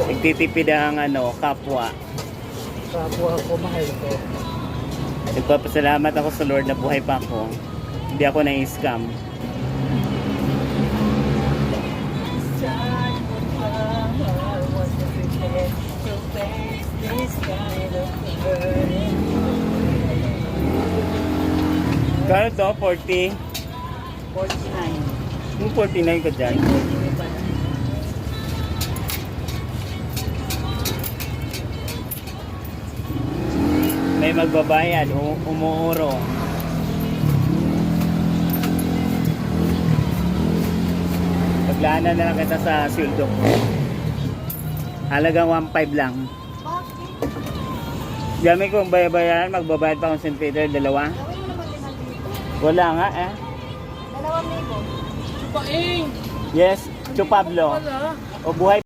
Nagtitipid ang kapwa. Kapwa ko, mahal ko. Nagpapasalamat ako sa Lord na buhay pa ako. Hindi ako na-scam. Kano to? 40? 49. Yung 49 ka dyan. May magbabayad, umuuro. Paglaanan na lang kita sa sweldo ko. Halagang 1.5 lang. Dami kong bayaran, magbabayad pa akong St. Peter, dalawa. Gawin mo naman din dito. Wala nga eh. 2,000. Paing! Yes, Chu Pablo. Wala. O buhay